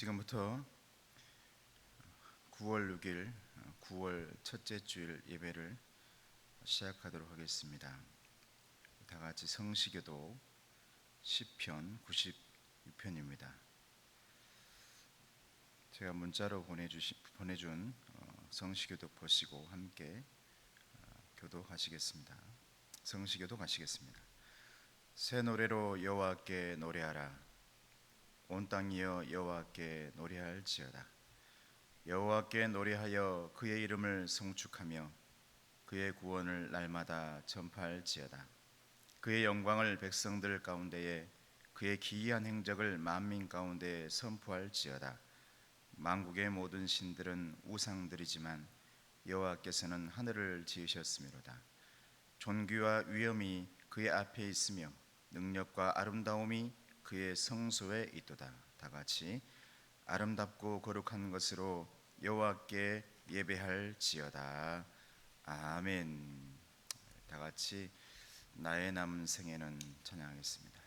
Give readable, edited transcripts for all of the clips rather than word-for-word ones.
지금부터 9월 6일 9월 첫째 주일 예배를 시작하도록 하겠습니다. 다 같이 성시교도 시편 96편입니다. 제가 문자로 보내준 성시교도 보시고 함께 교도하시겠습니다. 성시교도 가시겠습니다. 새 노래로 여호와께 노래하라. 온 땅이여 여호와께 노래할지어다. 여호와께 노래하여 그의 이름을 송축하며 그의 구원을 날마다 전파할지어다. 그의 영광을 백성들 가운데에 그의 기이한 행적을 만민 가운데에 선포할지어다. 만국의 모든 신들은 우상들이지만 여호와께서는 하늘을 지으셨음이로다. 존귀와 위엄이 그의 앞에 있으며 능력과 아름다움이 그의 성소에 있도다. 다 같이 아름답고 거룩한 것으로 여호와께 예배할지어다. 아멘. 다 같이 나의 남은 생에는 찬양하겠습니다.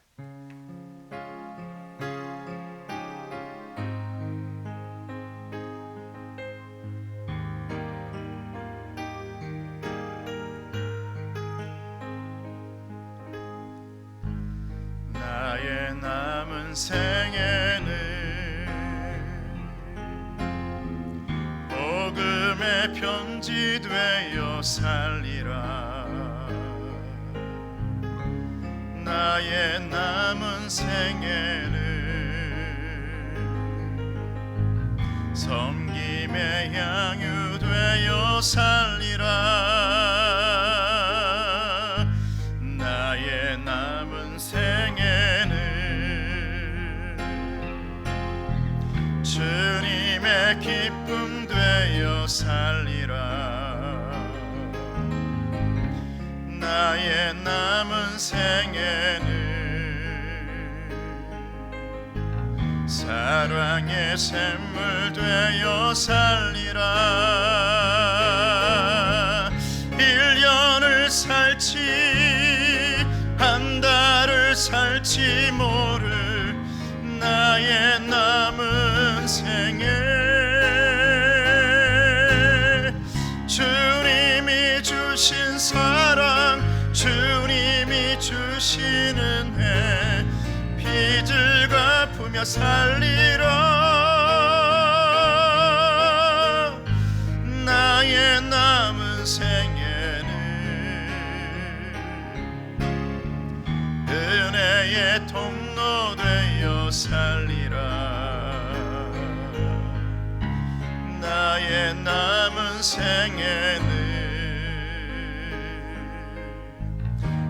나의 남은 생에는 복음의 편지 되어 살리라. 나의 남은 생에는 섬김의 양유 되어 살리라. 나의 남은 생에는 주님의 기쁨 되어 살리라. 나의 남은 생에는 사랑의 샘물 되어 살리라. 1년을 살지 한 달을 살지 모를 나의 남은 생에 주님이 주신 사랑, 주님이 주신 은혜 빚을 갚으며 살리라. 나의 남은 생에는 은혜의 통로 되어 살리라. 나의 남은 생에는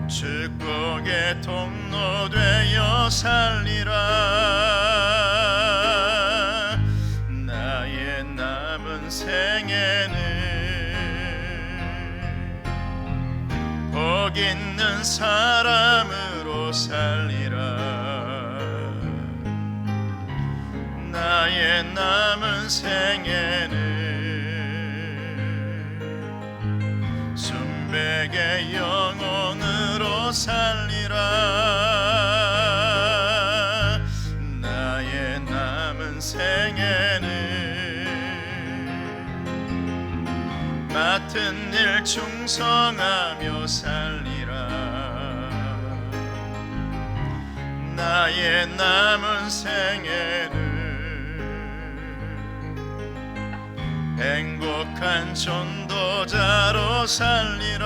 축복의 통로 되어 살리라. 나의 남은 생에는 복 있는 사람으로 살리라. 나의 남은 생에는 순백의 영혼으로 살리라. 나의 남은 생에는 맡은 일 충성하며 살리라. 나의 남은 생에는 행복한 전도자로 살리라.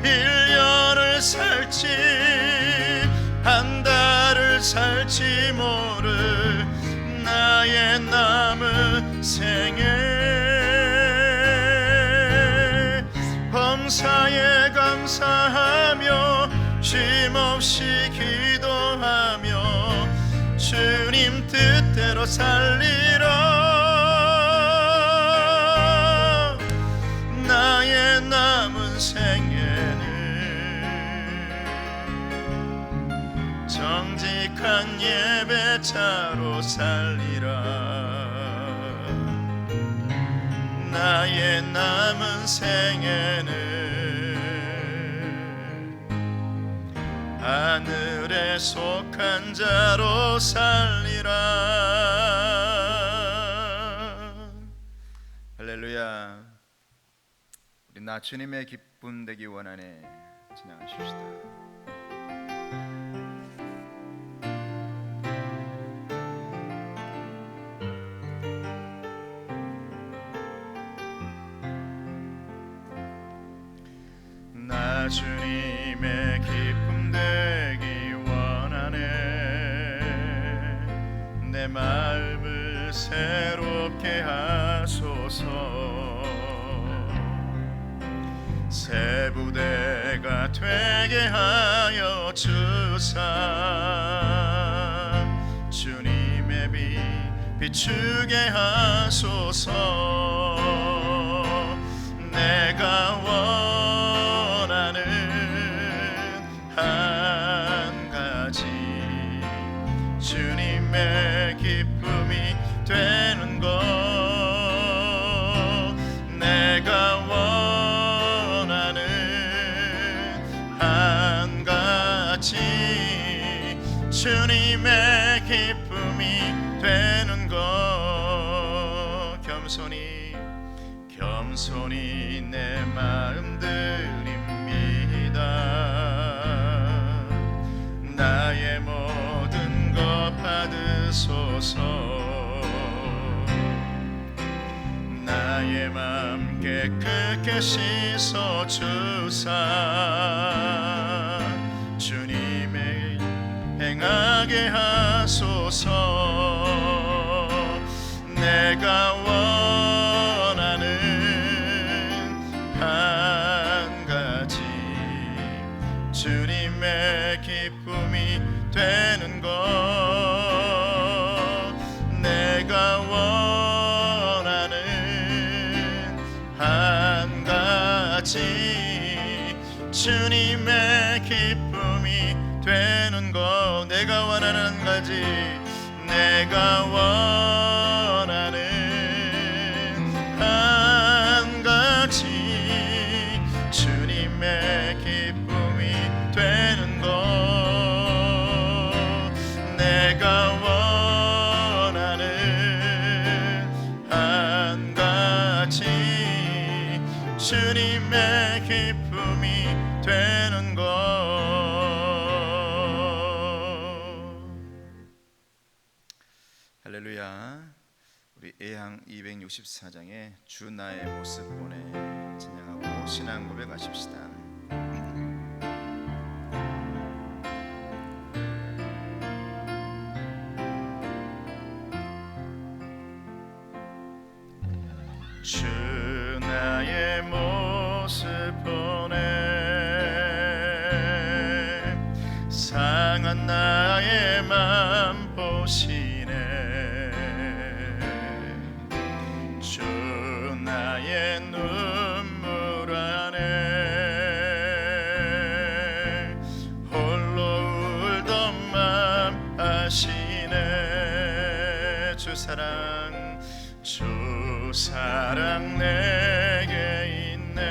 1년을 살지 한 달을 살지 모를 나의 남은 생에 범사에 감사하며 쉼없이 기도하며 주님 뜻대로 살리라. 나의 남은 생에는 정직한 예배자로 살리라. 나의 남은 생에는 하늘에 속한 자로 살리라. 할렐루야. 우리 나 주님의 기쁨 되기 원하네. 찬양하십시다. 나 주님의 기쁨 되기 원하네. 내 마음을 새롭게 하소서. 새 부대가 되게 하여 주사. 주님의 빛 비추게 하소서. 내가 원하는 한 가지 주님의 기쁨이 되는 것. 내가 원하는 한 가지 주님의 기쁨이 되는 것. 겸손히 내 마음 드립니다. 나의 모든 것 받으소서. 나의 맘 깨끗게 씻어주사. 주님의 행하게 하소서. 내가 원하는 한 가지 주님의 기쁨이 되는 것. 내가 원하는 한 가지 주님의 기쁨이 되는 것. 내가 원하는 한 가지. 내가 원하는 한 가지 주님의 기쁨이 되는 것. 내가 원하는 한 가지 주님의 기쁨이 되는 것. 할렐루야. 우리 예향 264장에 주 나의 모습 보내 찬양하고 신앙 고백하십시다. 주 나의 모습 보내 상한 나의 맘 보시네. 주 나의 눈물 안에 홀로 울던 맘 아시네. 주 사랑 내게 있네.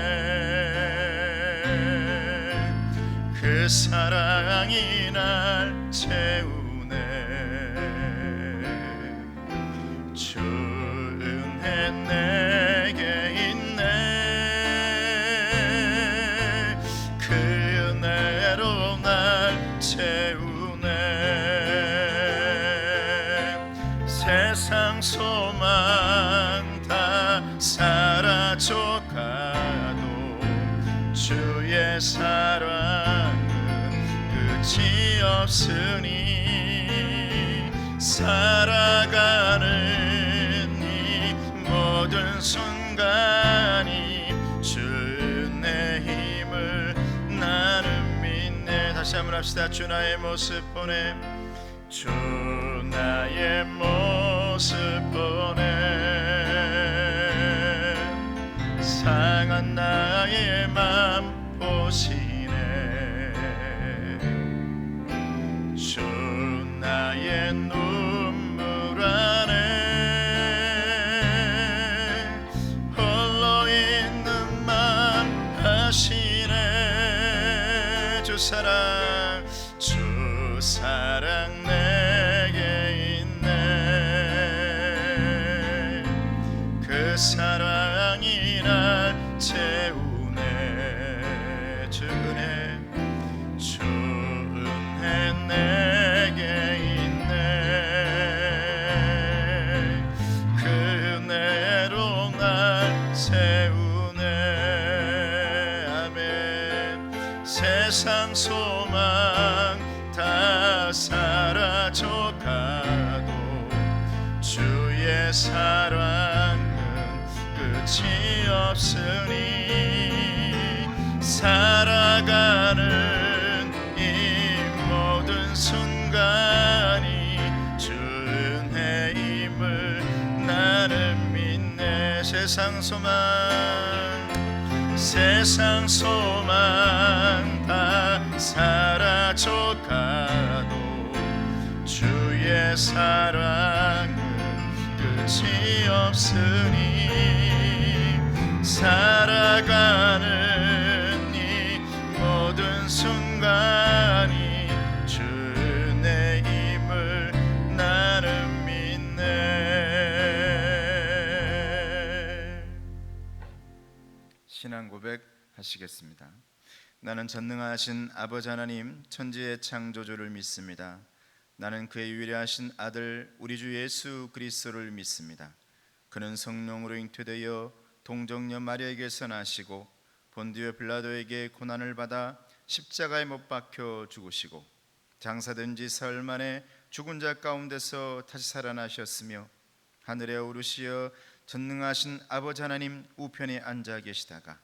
그 사랑이 날 채우네. 주 은혜 내게 있네. 그 은혜로 날 채우네. 세상 소망 다 사라져가도 주의 사랑은 끝이 없으니 살아가는 이 모든 순간이 주의 힘을 나는 믿네. 다시 한번 합시다. 주 나의 모습 보내. 주 나의 모습 보내. 상한 나의 맘 보시네. 주 나의 눈물 안에 홀로 있는 맘 아시네. 주 사랑 그 사랑이 날 채우네. 주 은혜 내게 있네. 그 은혜로 날 채우네. 아멘. 세상 소망 다 사라져가도 주의 사랑은 끝이 없으니 살아가는 이 모든 순간이 주 은혜임을 나는 믿네. 세상 소망 다 사라져가도 주의 사랑은 끝이 없으니 살아가는 이 모든 순간이 주 은혜임을 나는 믿네. 신앙 고백 하시겠습니다. 나는 전능하신 아버지 하나님 천지의 창조주를 믿습니다. 나는 그의 유일하신 아들 우리 주 예수 그리스도를 믿습니다. 그는 성령으로 잉태되어 동정녀 마리아에게서 나시고 본디오 빌라도에게 고난을 받아 십자가에 못 박혀 죽으시고 장사된 지 사흘 만에 죽은 자 가운데서 다시 살아나셨으며 하늘에 오르시어 전능하신 아버지 하나님 우편에 앉아 계시다가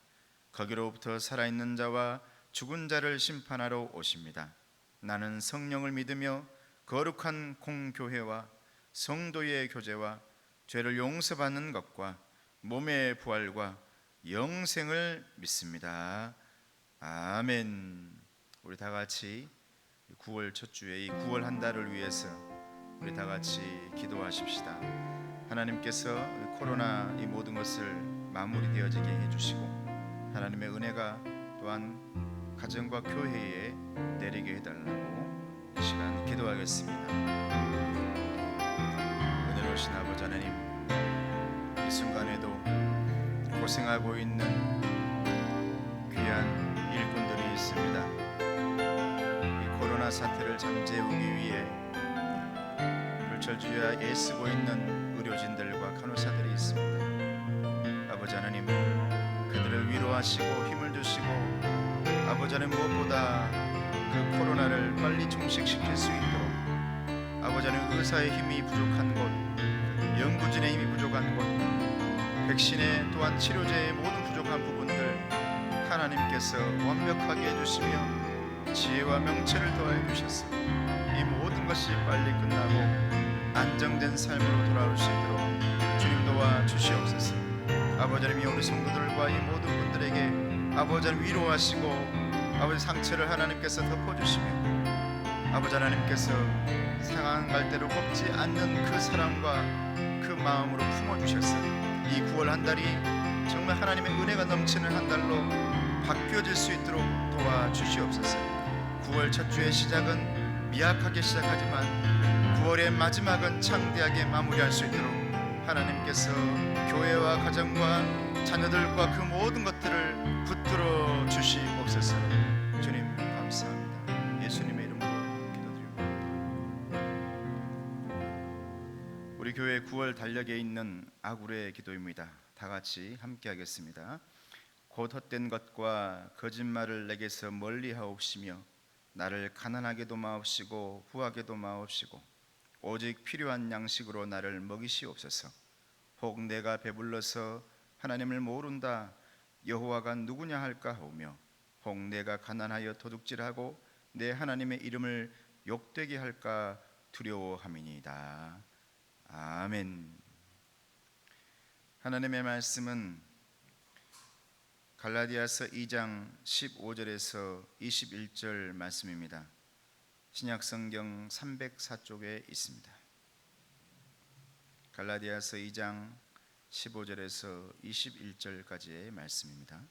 거기로부터 살아있는 자와 죽은 자를 심판하러 오십니다. 나는 성령을 믿으며 거룩한 공교회와 성도의 교제와 죄를 용서받는 것과 몸의 부활과 영생을 믿습니다. 아멘. 우리 다 같이 9월 첫 주에 이 9월 한 달을 위해서 우리 다 같이 기도하십시다. 하나님께서 코로나 이 모든 것을 마무리되어지게 해주시고 하나님의 은혜가 또한 가정과 교회에 내리게 해달라고 이 시간 기도하겠습니다. 은혜로우신 아버지 하나님, 이 순간에도 고생하고 있는 귀한 일꾼들이 있습니다. 이 코로나 사태를 잠재우기 위해 불철주야 애쓰고 있는 의료진들과 간호사들이 있습니다. 아버지 하나님, 그들을 위로하시고 힘을 주시고 아버지 하나님 무엇보다 그 코로나를 빨리 종식시킬 수 있도록 아버지 하나님 의사의 힘이 부족한 곳, 연구진의 힘이 부족한 곳, 백신의 또한 치료제의 모든 부족한 부분들 하나님께서 완벽하게 해주시며 지혜와 명철을 더해 주셔서 이 모든 것이 빨리 끝나고 안정된 삶으로 돌아올 수 있도록 주님 도와주시옵소서. 아버지 하나님, 우리 성도들과 이 모든 분들에게 아버지 하나님 위로하시고 아버지 상처를 하나님께서 덮어주시며 아버지 하나님께서 상한 갈대로 꺾지 않는 그 사랑과 그 마음으로 품어주셔서 이 9월 한 달이 정말 하나님의 은혜가 넘치는 한 달로 바뀌어질 수 있도록 도와주시옵소서. 9월 첫 주의 시작은 미약하게 시작하지만 9월의 마지막은 창대하게 마무리할 수 있도록 하나님께서 교회와 가정과 자녀들과 그 모든 것들을 붙들어 주시옵소서. 주님 감사합니다. 예수님의 이름으로 기도드립니다. 우리 교회 9월 달력에 있는 아구레의 기도입니다. 다 같이 함께 하겠습니다. 곧 헛된 것과 거짓말을 내게서 멀리하옵시며 나를 가난하게도 마옵시고 후하게도 마옵시고 오직 필요한 양식으로 나를 먹이시옵소서. 혹 내가 배불러서 하나님을 모른다 여호와가 누구냐 할까 하오며 혹 내가 가난하여 도둑질하고 내 하나님의 이름을 욕되게 할까 두려워함이니이다. 아멘. 하나님의 말씀은 갈라디아서 2장 15절에서 21절 말씀입니다. 신약성경 304쪽에 있습니다. 갈라디아서 2장 15절에서 21절까지의 말씀입니다.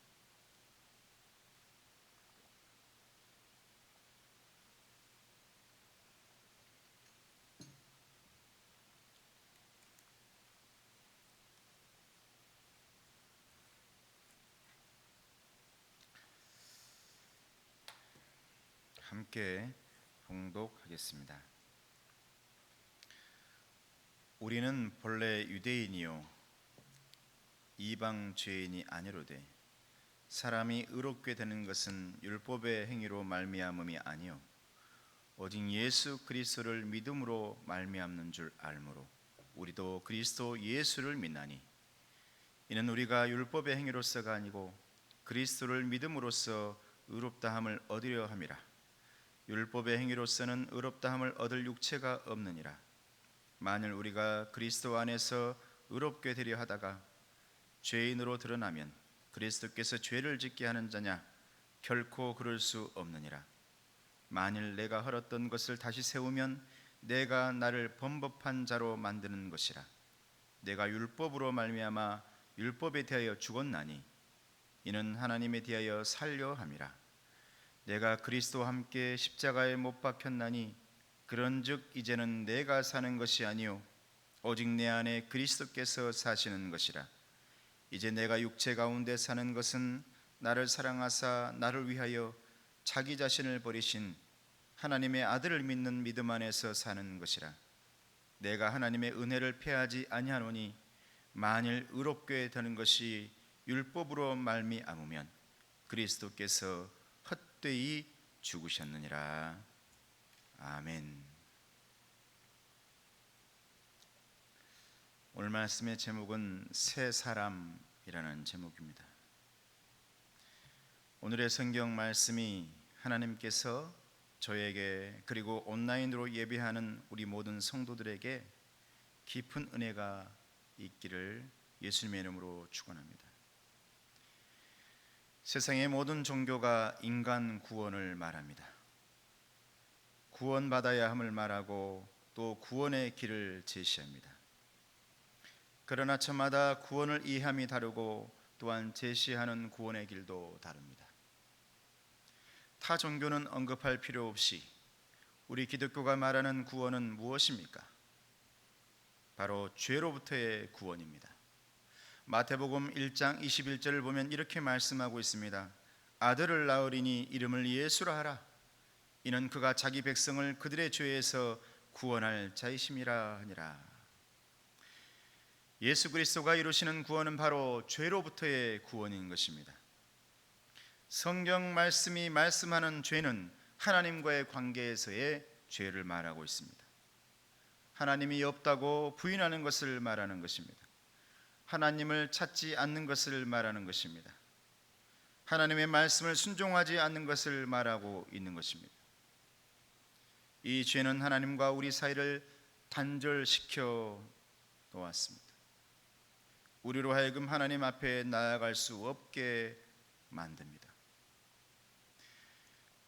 함께 봉독하겠습니다. 우리는 본래 유대인이요 이방 죄인이 아니로되 사람이 의롭게 되는 것은 율법의 행위로 말미암음이 아니요 오직 예수 그리스도를 믿음으로 말미암는 줄 알므로 우리도 그리스도 예수를 믿나니 이는 우리가 율법의 행위로서가 아니고 그리스도를 믿음으로써 의롭다함을 얻으려 함이라. 율법의 행위로서는 의롭다함을 얻을 육체가 없느니라. 만일 우리가 그리스도 안에서 의롭게 되려 하다가 죄인으로 드러나면 그리스도께서 죄를 짓게 하는 자냐? 결코 그럴 수 없느니라. 만일 내가 헐었던 것을 다시 세우면 내가 나를 범법한 자로 만드는 것이라. 내가 율법으로 말미암아 율법에 대하여 죽었나니 이는 하나님에 대하여 살려 함이라. 내가 그리스도와 함께 십자가에 못 박혔나니 그런즉 이제는 내가 사는 것이 아니요 오직 내 안에 그리스도께서 사시는 것이라. 이제 내가 육체 가운데 사는 것은 나를 사랑하사 나를 위하여 자기 자신을 버리신 하나님의 아들을 믿는 믿음 안에서 사는 것이라. 내가 하나님의 은혜를 패하지 아니하노니 만일 의롭게 되는 것이 율법으로 말미암으면 그리스도께서 헛되이 죽으셨느니라. 아멘. 오늘 말씀의 제목은 새 사람이라는 제목입니다. 오늘의 성경 말씀이 하나님께서 저에게 그리고 온라인으로 예배하는 우리 모든 성도들에게 깊은 은혜가 있기를 예수님의 이름으로 축원합니다. 세상의 모든 종교가 인간 구원을 말합니다. 구원받아야 함을 말하고 또 구원의 길을 제시합니다. 그러나 저마다 구원을 이해함이 다르고 또한 제시하는 구원의 길도 다릅니다. 타 종교는 언급할 필요 없이 우리 기독교가 말하는 구원은 무엇입니까? 바로 죄로부터의 구원입니다. 마태복음 1장 21절을 보면 이렇게 말씀하고 있습니다. 아들을 낳으리니 이름을 예수라 하라. 이는 그가 자기 백성을 그들의 죄에서 구원할 자이심이라 하니라. 예수 그리스도가 이루시는 구원은 바로 죄로부터의 구원인 것입니다. 성경 말씀이 말씀하는 죄는 하나님과의 관계에서의 죄를 말하고 있습니다. 하나님이 없다고 부인하는 것을 말하는 것입니다. 하나님을 찾지 않는 것을 말하는 것입니다. 하나님의 말씀을 순종하지 않는 것을 말하고 있는 것입니다. 이 죄는 하나님과 우리 사이를 단절시켜 놓았습니다. 우리로 하여금 하나님 앞에 나아갈 수 없게 만듭니다.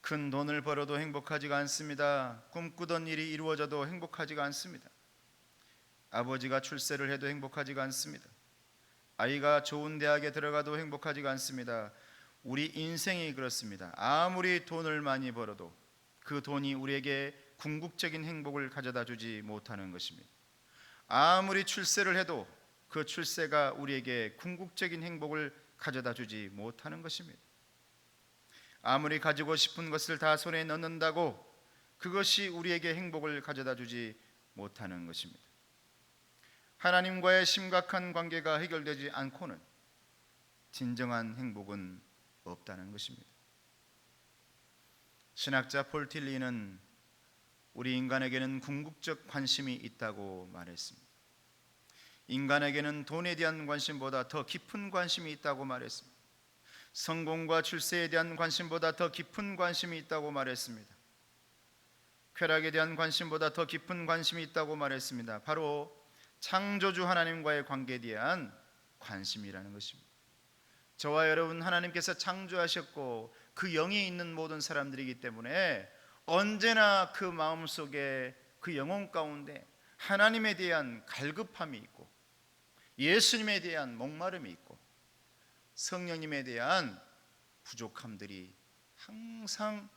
큰 돈을 벌어도 행복하지가 않습니다. 꿈꾸던 일이 이루어져도 행복하지가 않습니다. 아버지가 출세를 해도 행복하지가 않습니다. 아이가 좋은 대학에 들어가도 행복하지가 않습니다. 우리 인생이 그렇습니다. 아무리 돈을 많이 벌어도 그 돈이 우리에게 궁극적인 행복을 가져다 주지 못하는 것입니다. 아무리 출세를 해도 그 출세가 우리에게 궁극적인 행복을 가져다 주지 못하는 것입니다. 아무리 가지고 싶은 것을 다 손에 넣는다고 그것이 우리에게 행복을 가져다 주지 못하는 것입니다. 하나님과의 심각한 관계가 해결되지 않고는 진정한 행복은 없다는 것입니다. 신학자 폴 틸리는 우리 인간에게는 궁극적 관심이 있다고 말했습니다. 인간에게는 돈에 대한 관심보다 더 깊은 관심이 있다고 말했습니다. 성공과 출세에 대한 관심보다 더 깊은 관심이 있다고 말했습니다. 쾌락에 대한 관심보다 더 깊은 관심이 있다고 말했습니다. 바로 창조주 하나님과의 관계에 대한 관심이라는 것입니다. 저와 여러분 하나님께서 창조하셨고 그 영이 있는 모든 사람들이기 때문에 언제나 그 마음속에 그 영혼 가운데 하나님에 대한 갈급함이 있고 예수님에 대한 목마름이 있고 성령님에 대한 부족함들이 항상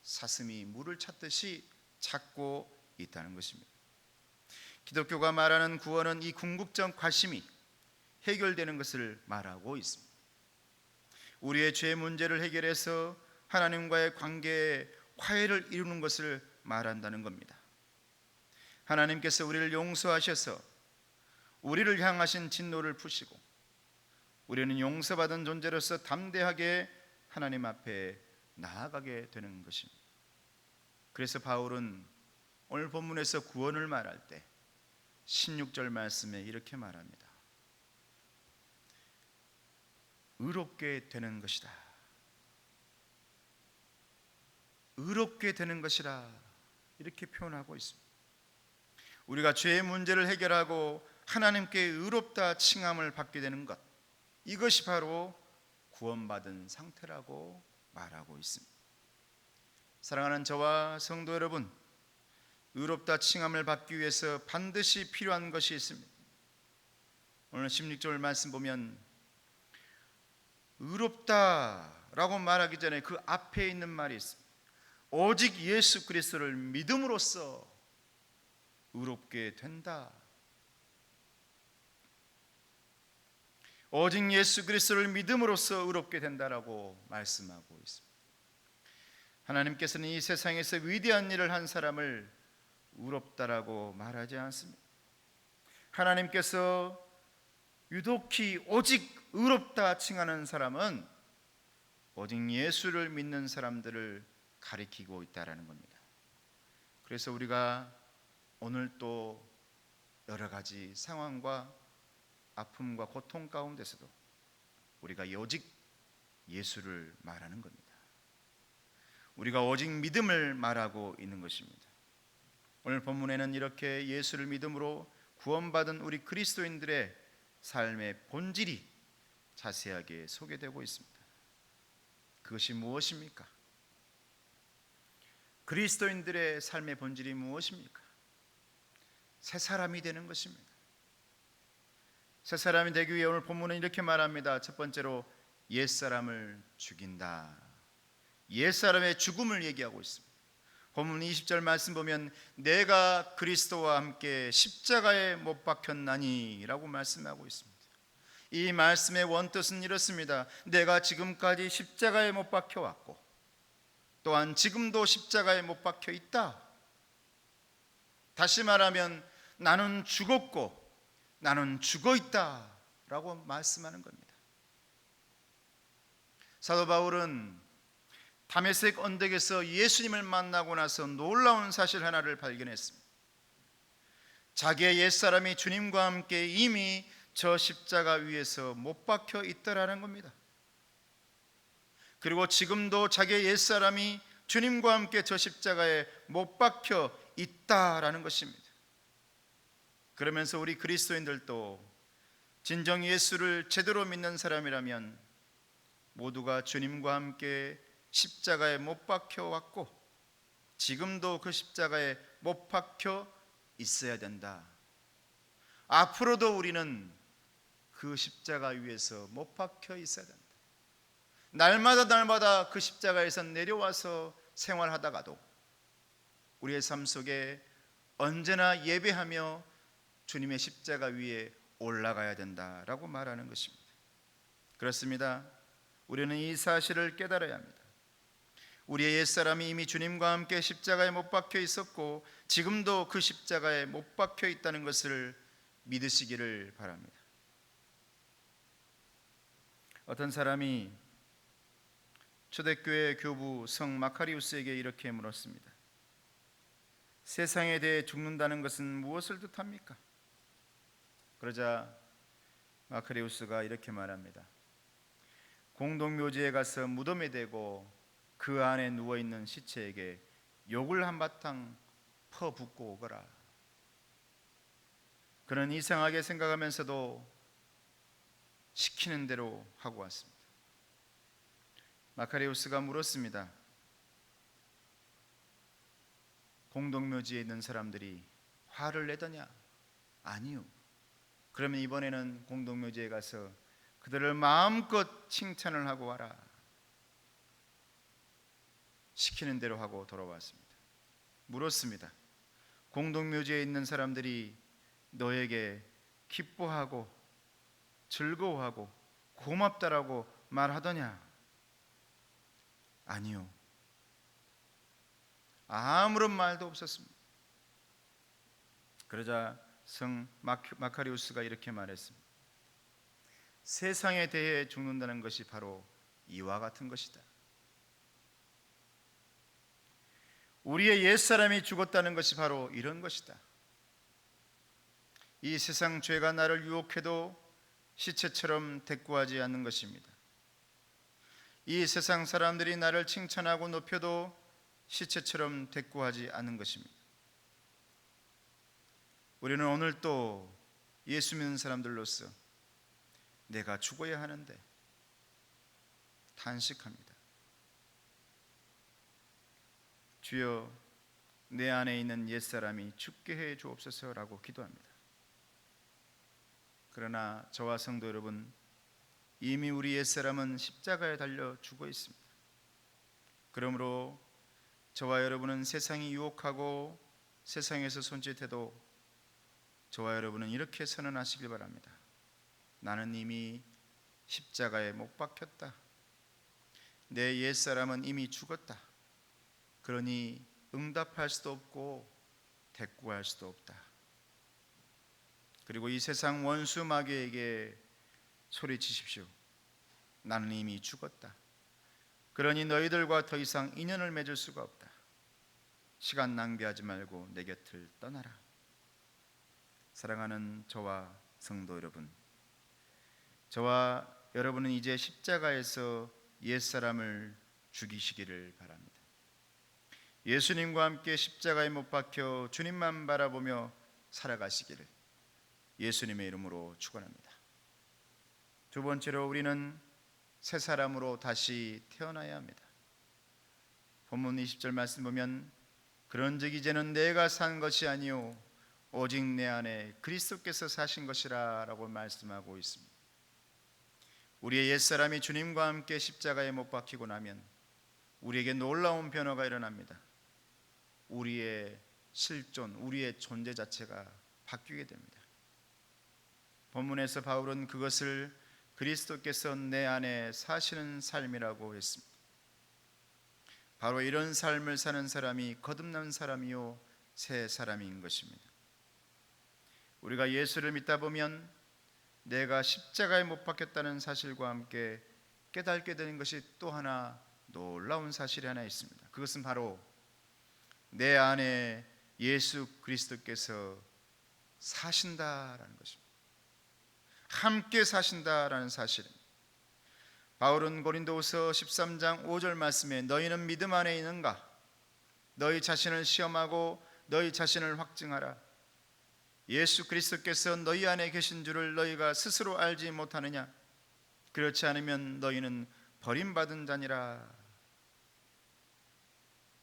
사슴이 물을 찾듯이 찾고 있다는 것입니다. 기독교가 말하는 구원은 이 궁극적 관심이 해결되는 것을 말하고 있습니다. 우리의 죄 문제를 해결해서 하나님과의 관계에 화해를 이루는 것을 말한다는 겁니다. 하나님께서 우리를 용서하셔서 우리를 향하신 진노를 푸시고 우리는 용서받은 존재로서 담대하게 하나님 앞에 나아가게 되는 것입니다. 그래서 바울은 오늘 본문에서 구원을 말할 때 16절 말씀에 이렇게 말합니다. 의롭게 되는 것이다. 의롭게 되는 것이라 이렇게 표현하고 있습니다. 우리가 죄의 문제를 해결하고 하나님께 의롭다 칭함을 받게 되는 것, 이것이 바로 구원받은 상태라고 말하고 있습니다. 사랑하는 저와 성도 여러분, 의롭다 칭함을 받기 위해서 반드시 필요한 것이 있습니다. 오늘 16절 말씀 보면 의롭다라고 말하기 전에 그 앞에 있는 말이 있습니다. 오직 예수 그리스도를 믿음으로써 의롭게 된다. 오직 예수 그리스도를 믿음으로써 의롭게 된다라고 말씀하고 있습니다. 하나님께서는 이 세상에서 위대한 일을 한 사람을 의롭다라고 말하지 않습니다. 하나님께서 유독히 오직 의롭다 칭하는 사람은 오직 예수를 믿는 사람들을 가리키고 있다라는 겁니다. 그래서 우리가 오늘 또 여러 가지 상황과 아픔과 고통 가운데서도 우리가 오직 예수를 말하는 겁니다. 우리가 오직 믿음을 말하고 있는 것입니다. 오늘 본문에는 이렇게 예수를 믿음으로 구원받은 우리 그리스도인들의 삶의 본질이 자세하게 소개되고 있습니다. 그것이 무엇입니까? 그리스도인들의 삶의 본질이 무엇입니까? 새 사람이 되는 것입니다. 새 사람이 되기 위해 오늘 본문은 이렇게 말합니다. 첫 번째로 옛사람을 죽인다. 옛사람의 죽음을 얘기하고 있습니다. 본문 20절 말씀 보면 내가 그리스도와 함께 십자가에 못 박혔나니 라고 말씀하고 있습니다. 이 말씀의 원뜻은 이렇습니다. 내가 지금까지 십자가에 못 박혀왔고 또한 지금도 십자가에 못 박혀 있다. 다시 말하면 나는 죽었고 나는 죽어 있다 라고 말씀하는 겁니다. 사도 바울은 다메섹 언덕에서 예수님을 만나고 나서 놀라운 사실 하나를 발견했습니다. 자기의 옛사람이 주님과 함께 이미 저 십자가 위에서 못 박혀 있더라는 겁니다. 그리고 지금도 자기의 옛사람이 주님과 함께 저 십자가에 못 박혀 있다라는 것입니다. 그러면서 우리 그리스도인들도 진정 예수를 제대로 믿는 사람이라면 모두가 주님과 함께 십자가에 못 박혀 왔고 지금도 그 십자가에 못 박혀 있어야 된다. 앞으로도 우리는 그 십자가 위에서 못 박혀 있어야 된다. 날마다 그 십자가에서 내려와서 생활하다가도 우리의 삶 속에 언제나 예배하며 주님의 십자가 위에 올라가야 된다라고 말하는 것입니다. 그렇습니다. 우리는 이 사실을 깨달아야 합니다. 우리의 옛사람이 이미 주님과 함께 십자가에 못 박혀 있었고 지금도 그 십자가에 못 박혀 있다는 것을 믿으시기를 바랍니다. 어떤 사람이 초대교회 교부 성 마카리우스에게 이렇게 물었습니다. 세상에 대해 죽는다는 것은 무엇을 뜻합니까? 그러자 마카리우스가 이렇게 말합니다. 공동묘지에 가서 무덤에 대고 그 안에 누워있는 시체에게 욕을 한바탕 퍼붓고 오거라. 그는 이상하게 생각하면서도 시키는 대로 하고 왔습니다. 마카리우스가 물었습니다. 공동묘지에 있는 사람들이 화를 내더냐? 아니요. 그러면 이번에는 공동묘지에 가서 그들을 마음껏 칭찬을 하고 와라. 시키는 대로 하고 돌아왔습니다. 물었습니다. 공동묘지에 있는 사람들이 너에게 기뻐하고 즐거워하고 고맙다라고 말하더냐? 아니요. 아무런 말도 없었습니다. 그러자 성 마카리우스가 이렇게 말했습니다. 세상에 대해 죽는다는 것이 바로 이와 같은 것이다. 우리의 옛사람이 죽었다는 것이 바로 이런 것이다. 이 세상 죄가 나를 유혹해도 시체처럼 대꾸하지 않는 것입니다. 이 세상 사람들이 나를 칭찬하고 높여도 시체처럼 대꾸하지 않는 것입니다. 우리는 오늘 또 예수 믿는 사람들로서 내가 죽어야 하는데 탄식합니다. 주여, 내 안에 있는 옛사람이 죽게 해 주옵소서라고 기도합니다. 그러나 저와 성도 여러분, 이미 우리 옛사람은 십자가에 달려 죽어 있습니다. 그러므로 저와 여러분은 세상이 유혹하고 세상에서 손짓해도 저와 여러분은 이렇게 선언하시길 바랍니다. 나는 이미 십자가에 못 박혔다. 내 옛사람은 이미 죽었다. 그러니 응답할 수도 없고 대꾸할 수도 없다. 그리고 이 세상 원수 마귀에게 소리치십시오. 나는 이미 죽었다. 그러니 너희들과 더 이상 인연을 맺을 수가 없다. 시간 낭비하지 말고 내 곁을 떠나라. 사랑하는 저와 성도 여러분, 저와 여러분은 이제 십자가에서 옛사람을 죽이시기를 바랍니다. 예수님과 함께 십자가에 못 박혀 주님만 바라보며 살아가시기를 예수님의 이름으로 축원합니다. 두 번째로 우리는 새 사람으로 다시 태어나야 합니다. 본문 20절 말씀 보면 그런즉 이제는 내가 산 것이 아니요 오직 내 안에 그리스도께서 사신 것이라 라고 말씀하고 있습니다. 우리의 옛사람이 주님과 함께 십자가에 못 박히고 나면 우리에게 놀라운 변화가 일어납니다. 우리의 실존, 우리의 존재 자체가 바뀌게 됩니다. 본문에서 바울은 그것을 그리스도께서 내 안에 사시는 삶이라고 했습니다. 바로 이런 삶을 사는 사람이 거듭난 사람이요 새 사람인 것입니다. 우리가 예수를 믿다 보면 내가 십자가에 못 박혔다는 사실과 함께 깨닫게 되는 것이 또 하나 놀라운 사실이 하나 있습니다. 그것은 바로 내 안에 예수 그리스도께서 사신다라는 것입니다. 함께 사신다라는 사실입니다. 바울은 고린도후서 13장 5절 말씀에 너희는 믿음 안에 있는가? 너희 자신을 시험하고 너희 자신을 확증하라. 예수 그리스도께서 너희 안에 계신 줄을 너희가 스스로 알지 못하느냐? 그렇지 않으면 너희는 버림받은 자니라.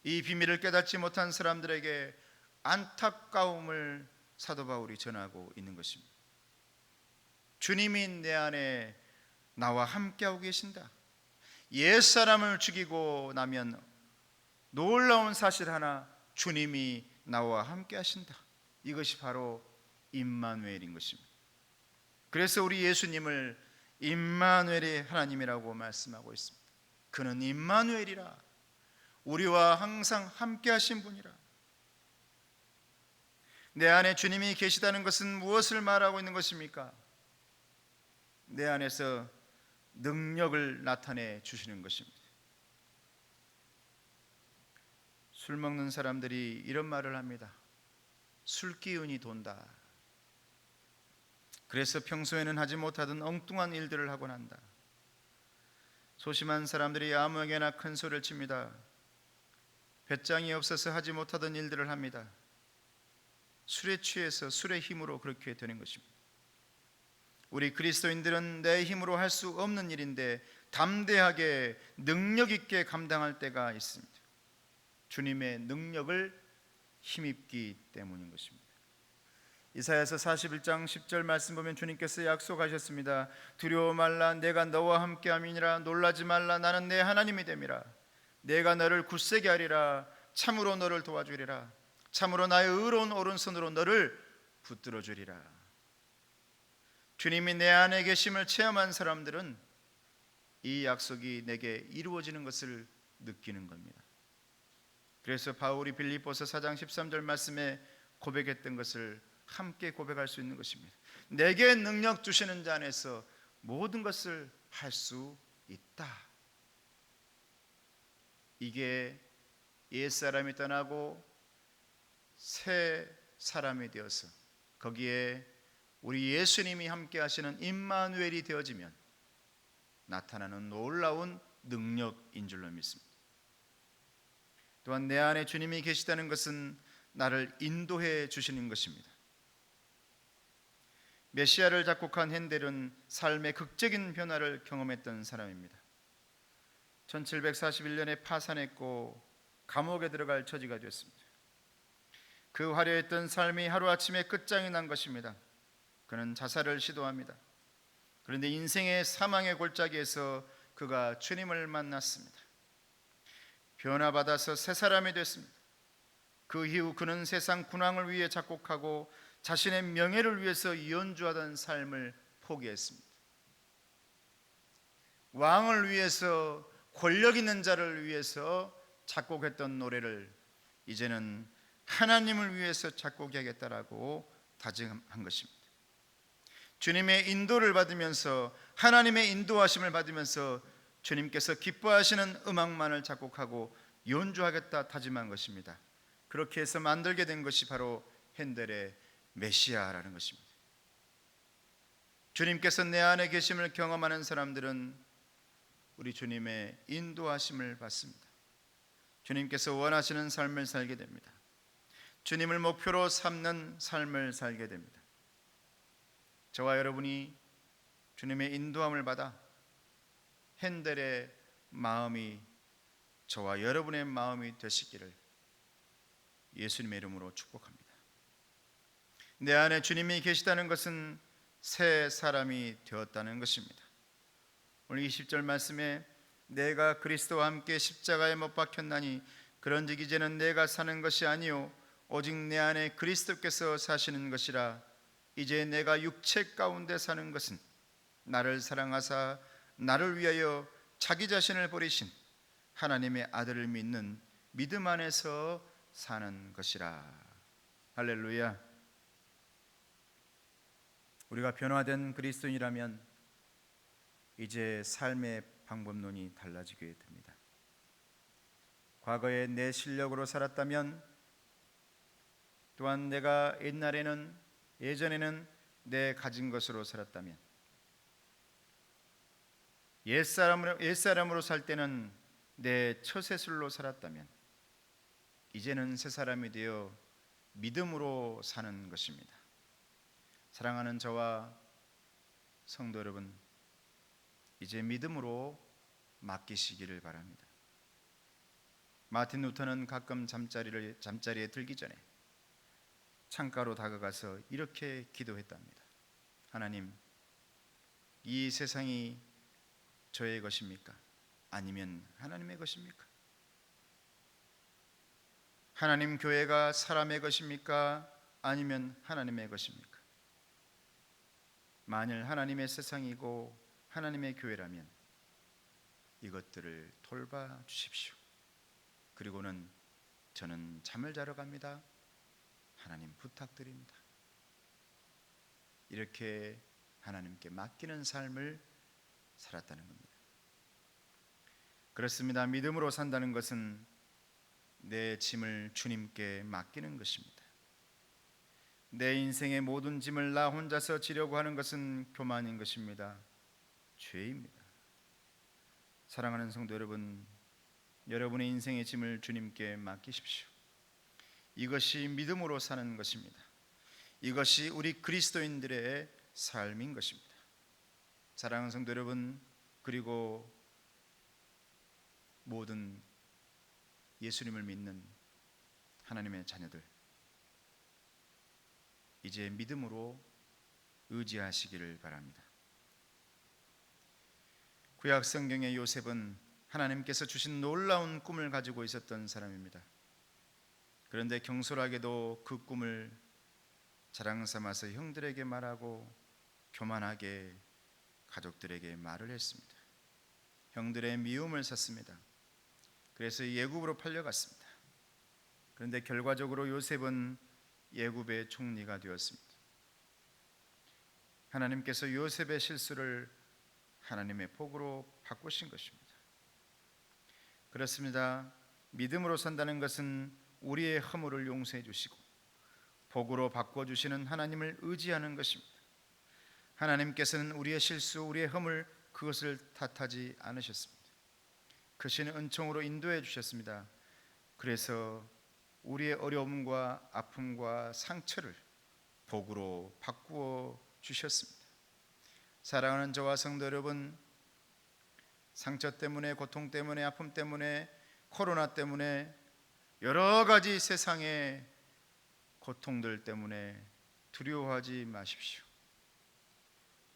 이 비밀을 깨닫지 못한 사람들에게 안타까움을 사도 바울이 전하고 있는 것입니다. 주님이 내 안에 나와 함께하고 계신다. 옛사람을 죽이고 나면 놀라운 사실 하나, 주님이 나와 함께하신다. 이것이 바로 임마누엘인 것입니다. 그래서 우리 예수님을 임마누엘의 하나님이라고 말씀하고 있습니다. 그는 임마누엘이라, 우리와 항상 함께하신 분이라. 내 안에 주님이 계시다는 것은 무엇을 말하고 있는 것입니까? 내 안에서 능력을 나타내 주시는 것입니다. 술 먹는 사람들이 이런 말을 합니다. 술 기운이 돈다. 그래서 평소에는 하지 못하던 엉뚱한 일들을 하곤 한다. 소심한 사람들이 아무에게나 큰 소리를 칩니다. 배짱이 없어서 하지 못하던 일들을 합니다. 술에 취해서 술의 힘으로 그렇게 되는 것입니다. 우리 그리스도인들은 내 힘으로 할 수 없는 일인데 담대하게 능력 있게 감당할 때가 있습니다. 주님의 능력을 힘입기 때문인 것입니다. 이사야서 41장 10절 말씀 보면 주님께서 약속하셨습니다. 두려워 말라, 내가 너와 함께함이니라. 놀라지 말라, 나는 내 하나님이 됨이라. 내가 너를 굳세게 하리라. 참으로 너를 도와주리라. 참으로 나의 의로운 오른손으로 너를 붙들어 주리라. 주님이 내 안에 계심을 체험한 사람들은 이 약속이 내게 이루어지는 것을 느끼는 겁니다. 그래서 바울이 빌립보서 4장 13절 말씀에 고백했던 것을 함께 고백할 수 있는 것입니다. 내게 능력 주시는 자 안에서 모든 것을 할 수 있다. 이게 옛사람이 떠나고 새 사람이 되어서 거기에 우리 예수님이 함께 하시는 임마누엘이 되어지면 나타나는 놀라운 능력인 줄로 믿습니다. 또한 내 안에 주님이 계시다는 것은 나를 인도해 주시는 것입니다. 메시아를 작곡한 핸델은 삶의 극적인 변화를 경험했던 사람입니다. 1741년에 파산했고 감옥에 들어갈 처지가 되었습니다. 그 화려했던 삶이 하루아침에 끝장이 난 것입니다. 그는 자살을 시도합니다. 그런데 인생의 사망의 골짜기에서 그가 주님을 만났습니다. 변화받아서 새 사람이 됐습니다. 그 이후 그는 세상 군왕을 위해 작곡하고 자신의 명예를 위해서 연주하던 삶을 포기했습니다. 왕을 위해서, 권력 있는 자를 위해서 작곡했던 노래를 이제는 하나님을 위해서 작곡해야겠다라고 다짐한 것입니다. 주님의 인도를 받으면서, 하나님의 인도하심을 받으면서 주님께서 기뻐하시는 음악만을 작곡하고 연주하겠다 다짐한 것입니다. 그렇게 해서 만들게 된 것이 바로 핸델의 메시아라는 것입니다. 주님께서 내 안에 계심을 경험하는 사람들은 우리 주님의 인도하심을 받습니다. 주님께서 원하시는 삶을 살게 됩니다. 주님을 목표로 삼는 삶을 살게 됩니다. 저와 여러분이 주님의 인도함을 받아 핸델의 마음이 저와 여러분의 마음이 되시기를 예수님의 이름으로 축복합니다. 내 안에 주님이 계시다는 것은 새 사람이 되었다는 것입니다. 오늘 20절 말씀에 내가 그리스도와 함께 십자가에 못 박혔나니 그런즉 이제는 내가 사는 것이 아니요 오직 내 안에 그리스도께서 사시는 것이라. 이제 내가 육체 가운데 사는 것은 나를 사랑하사 나를 위하여 자기 자신을 버리신 하나님의 아들을 믿는 믿음 안에서 사는 것이라. 할렐루야. 우리가 변화된 그리스도인이라면 이제 삶의 방법론이 달라지게 됩니다. 과거에 내 실력으로 살았다면, 또한 내가 예전에는 내 가진 것으로 살았다면, 옛사람으로 살 때는 내 처세술로 살았다면, 이제는 새 사람이 되어 믿음으로 사는 것입니다. 사랑하는 저와 성도 여러분, 이제 믿음으로 맡기시기를 바랍니다. 마틴 루터는 가끔 잠자리에 들기 전에 창가로 다가가서 이렇게 기도했답니다. 하나님, 이 세상이 저의 것입니까? 아니면 하나님의 것입니까? 하나님 교회가 사람의 것입니까? 아니면 하나님의 것입니까? 만일 하나님의 세상이고 하나님의 교회라면 이것들을 돌봐 주십시오. 그리고는 저는 잠을 자러 갑니다. 하나님 부탁드립니다. 이렇게 하나님께 맡기는 삶을 살았다는 겁니다. 그렇습니다. 믿음으로 산다는 것은 내 짐을 주님께 맡기는 것입니다. 내 인생의 모든 짐을 나 혼자서 지려고 하는 것은 교만인 것입니다. 죄입니다. 사랑하는 성도 여러분, 여러분의 인생의 짐을 주님께 맡기십시오. 이것이 믿음으로 사는 것입니다. 이것이 우리 그리스도인들의 삶인 것입니다. 사랑하는 성도 여러분, 그리고 모든 예수님을 믿는 하나님의 자녀들, 이제 믿음으로 의지하시기를 바랍니다. 구약 성경의 요셉은 하나님께서 주신 놀라운 꿈을 가지고 있었던 사람입니다. 그런데 경솔하게도 그 꿈을 자랑 삼아서 형들에게 말하고 교만하게 가족들에게 말을 했습니다. 형들의 미움을 샀습니다. 그래서 예굽으로 팔려갔습니다. 그런데 결과적으로 요셉은 애굽의 총리가 되었습니다. 하나님께서 요셉의 실수를 하나님의 복으로 바꾸신 것입니다. 그렇습니다. 믿음으로 산다는 것은 우리의 허물을 용서해 주시고 복으로 바꿔주시는 하나님을 의지하는 것입니다. 하나님께서는 우리의 실수, 우리의 허물, 그것을 탓하지 않으셨습니다. 크신 은총으로 인도해 주셨습니다. 그래서 우리의 어려움과 아픔과 상처를 복으로 바꾸어 주셨습니다. 사랑하는 저와 성도 여러분, 상처 때문에, 고통 때문에, 아픔 때문에, 코로나 때문에, 여러 가지 세상의 고통들 때문에 두려워하지 마십시오.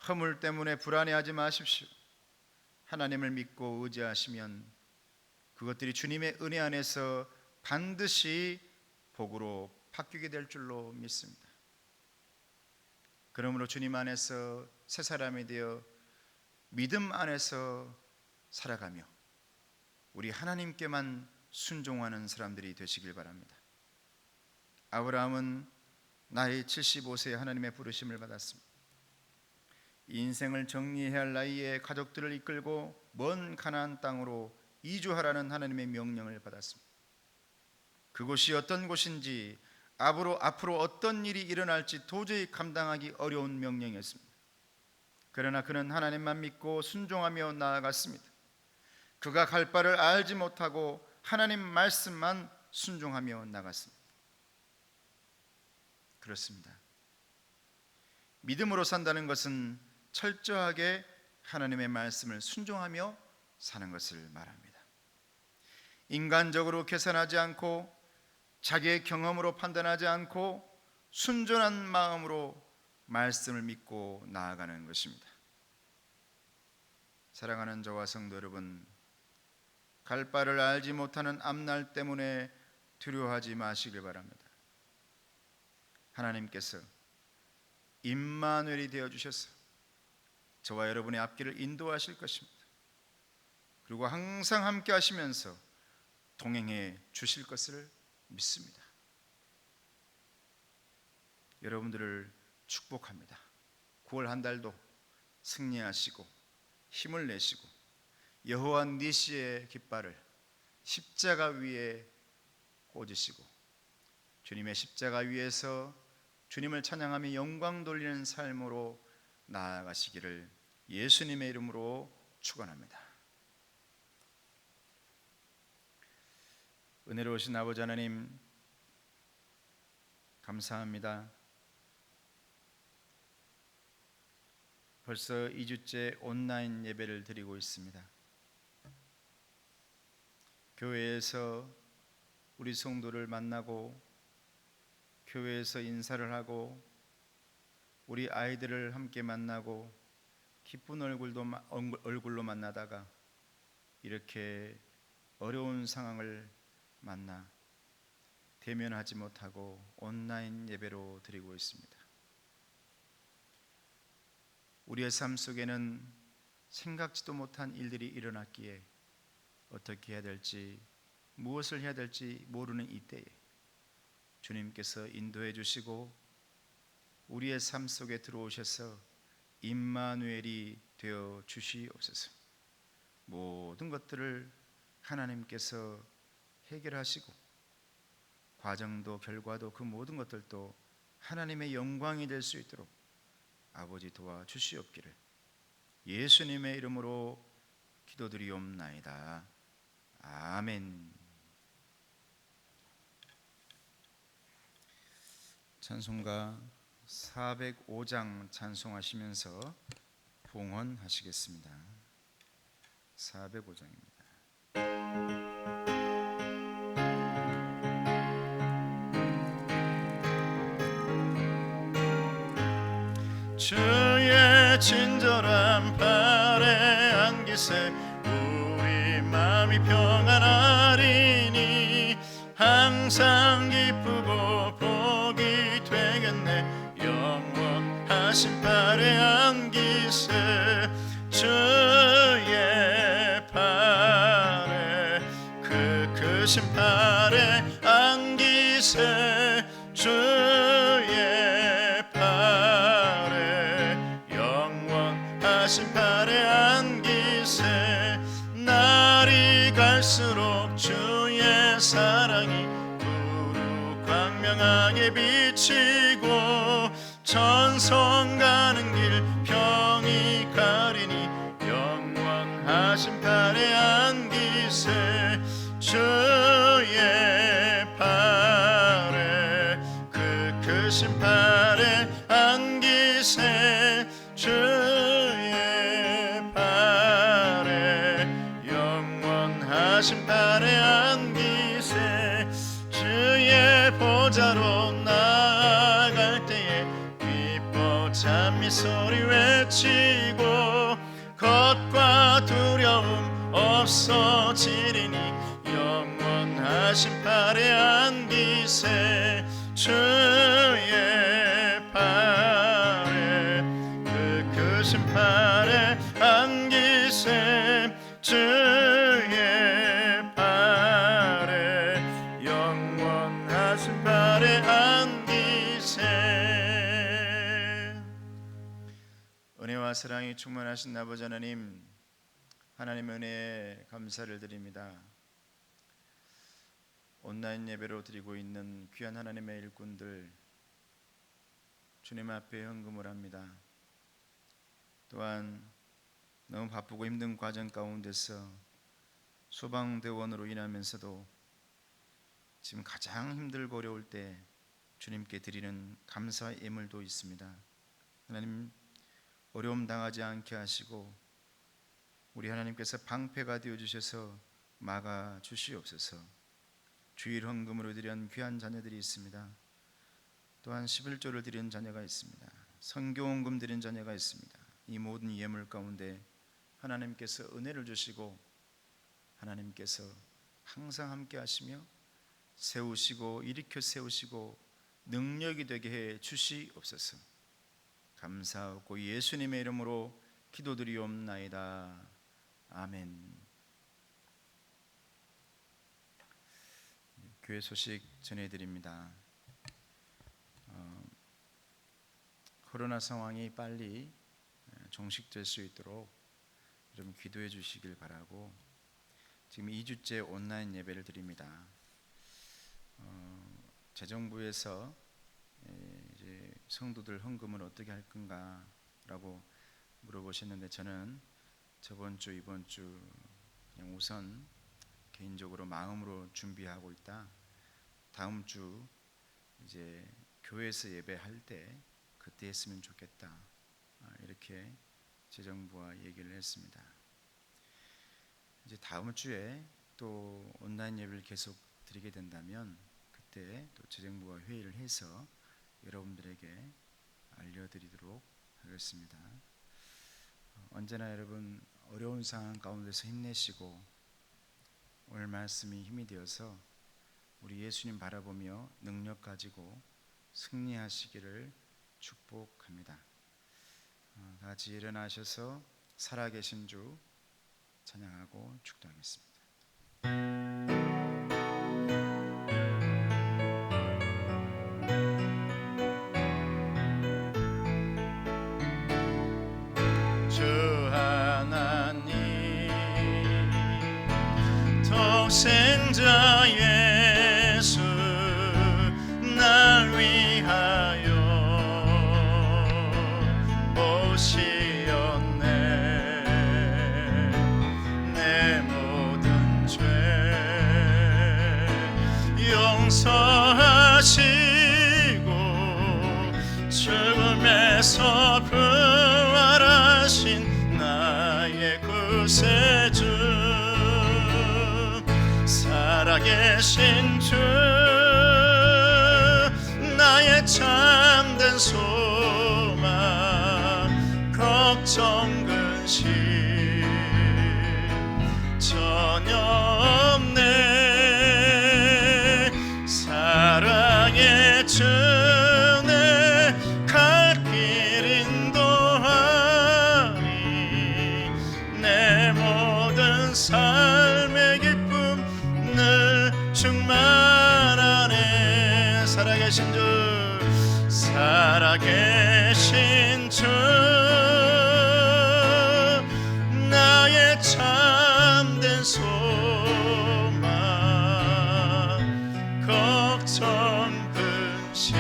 허물 때문에 불안해하지 마십시오. 하나님을 믿고 의지하시면 그것들이 주님의 은혜 안에서 반드시 복으로 바뀌게 될 줄로 믿습니다. 그러므로 주님 안에서 새 사람이 되어 믿음 안에서 살아가며 우리 하나님께만 순종하는 사람들이 되시길 바랍니다. 아브라함은 나이 75세에 하나님의 부르심을 받았습니다. 인생을 정리해야 할 나이에 가족들을 이끌고 먼 가나안 땅으로 이주하라는 하나님의 명령을 받았습니다. 그곳이 어떤 곳인지, 앞으로 어떤 일이 일어날지 도저히 감당하기 어려운 명령이었습니다. 그러나 그는 하나님만 믿고 순종하며 나아갔습니다. 그가 갈 바를 알지 못하고 하나님 말씀만 순종하며 나갔습니다. 그렇습니다. 믿음으로 산다는 것은 철저하게 하나님의 말씀을 순종하며 사는 것을 말합니다. 인간적으로 계산하지 않고 자기의 경험으로 판단하지 않고 순전한 마음으로 말씀을 믿고 나아가는 것입니다. 사랑하는 저와 성도 여러분, 갈 바를 알지 못하는 앞날 때문에 두려워하지 마시길 바랍니다. 하나님께서 임마누엘이 되어주셔서 저와 여러분의 앞길을 인도하실 것입니다. 그리고 항상 함께 하시면서 동행해 주실 것을 믿습니다. 여러분들을 축복합니다. 9월 한 달도 승리하시고 힘을 내시고 여호와 니시의 깃발을 십자가 위에 꽂으시고 주님의 십자가 위에서 주님을 찬양하며 영광 돌리는 삶으로 나아가시기를 예수님의 이름으로 축원합니다. 은혜로우신 아버지 하나님, 감사합니다. 벌써 2주째 온라인 예배를 드리고 있습니다. 교회에서 우리 성도를 만나고 교회에서 인사를 하고 우리 아이들을 함께 만나고 기쁜 얼굴로 만나다가 이렇게 어려운 상황을 만나 대면하지 못하고 온라인 예배로 드리고 있습니다. 우리의 삶 속에는 생각지도 못한 일들이 일어났기에 어떻게 해야 될지, 무엇을 해야 될지 모르는 이때에 주님께서 인도해 주시고 우리의 삶 속에 들어오셔서 임마누엘이 되어 주시옵소서. 모든 것들을 하나님께서 해결하시고 과정도 결과도 그 모든 것들도 하나님의 영광이 될 수 있도록 아버지 도와주시옵기를 예수님의 이름으로 기도드리옵나이다. 아멘. 찬송가 405장 찬송하시면서 봉헌하시겠습니다. 405장입니다. 주의 친절한 발에 안기세 우리 마음이 평안하리니 항상 기쁘고 복이 되겠네. 영원하신 발에 안기세 주의 발에 그 크신 발에 안기 천성 가는 길 병이 가리니 영원하신 팔에 안기세 주의 팔에 그 크신 팔에 안기세 주의 팔에 영원하신 팔에 안기세 주의 보좌로 나아갈 때에 기뻐 찬미 소리 외치고 것과 두려움 없어지리니 영원하신 팔에 안기세 주의 팔에 그 크신 팔에 안기세 주의 팔에 영원하신 팔에 안기세. 은혜와 사랑이 충만하신 아버지 하나님, 하나님의 은혜에 감사를 드립니다. 온라인 예배로 드리고 있는 귀한 하나님의 일꾼들 주님 앞에 헌금을 합니다. 또한 너무 바쁘고 힘든 과정 가운데서 소방대원으로 일하면서도 지금 가장 힘들고 어려울 때 주님께 드리는 감사의 예물도 있습니다. 하나님, 어려움 당하지 않게 하시고 우리 하나님께서 방패가 되어주셔서 막아 주시옵소서. 주일 헌금으로 드린 귀한 자녀들이 있습니다. 또한 11조를 드린 자녀가 있습니다. 선교헌금 드린 자녀가 있습니다. 이 모든 예물 가운데 하나님께서 은혜를 주시고 하나님께서 항상 함께 하시며 세우시고 일으켜 세우시고 능력이 되게 해 주시옵소서. 감사하고 예수님의 이름으로 기도드리옵나이다. 아멘. 교회 소식 전해드립니다. 코로나 상황이 빨리 종식될 수 있도록 여러분 기도해 주시길 바라고, 지금 2주째 온라인 예배를 드립니다. 재정부에서 이제 성도들 헌금을 어떻게 할 건가라고 물어보셨는데, 저는 저번 주 이번 주 그냥 우선 개인적으로 마음으로 준비하고 있다. 다음 주 이제 교회에서 예배할 때 그때 했으면 좋겠다. 이렇게 재정부와 얘기를 했습니다. 이제 다음 주에 또 온라인 예배를 계속 드리게 된다면 그때 또 재정부와 회의를 해서 여러분들에게 알려드리도록 하겠습니다. 언제나 여러분 어려운 상황 가운데서 힘내시고 오늘 말씀이 힘이 되어서 우리 예수님 바라보며 능력 가지고 승리하시기를 축복합니다. 다 같이 일어나셔서 살아계신 주 찬양하고 축도하겠습니다. 독생자 예수 날 위하여 오시었네. 내 모든 죄 용서하시고 죽음에서 부활하신 나의 구세주, 살아계신 주, 나의 참된 소망, 걱정 근심 전혀 없네. 사랑의 주 내 갈 길 인도하니 내 모든 삶의 기쁨 늘 충만하네. 살아계신 주, 살아계신 주, 나의 참된 소망, 걱정 근심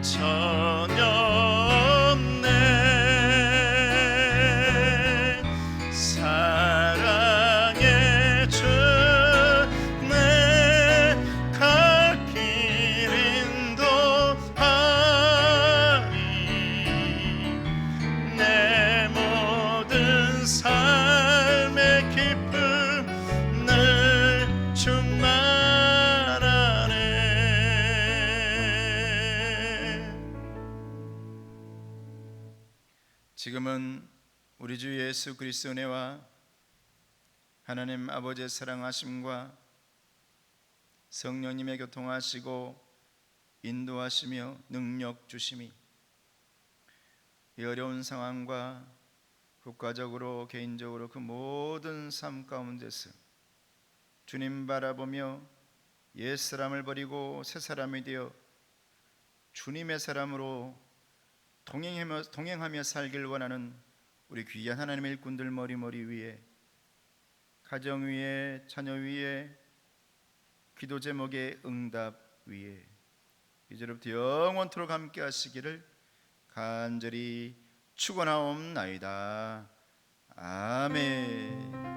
전혀 없네. 사랑의 주 내 갈 길 인도하리. 내 모든 삶의 기쁨 늘 충만하네. 지금은 우리 주 예수 그리스도 은혜와 하나님 아버지의 사랑하심과 성령님의 교통하시고 인도하시며 능력 주심이 이 어려운 상황과 국가적으로 개인적으로 그 모든 삶 가운데서 주님 바라보며 옛사람을 버리고 새사람이 되어 주님의 사람으로 동행하며 살길 원하는 우리 귀한 하나님의 일꾼들 머리 위에, 가정 위에, 자녀 위에, 기도 제목의 응답 위에 이제부터 영원토록 함께 하시기를 간절히 축원하옵나이다. 아멘.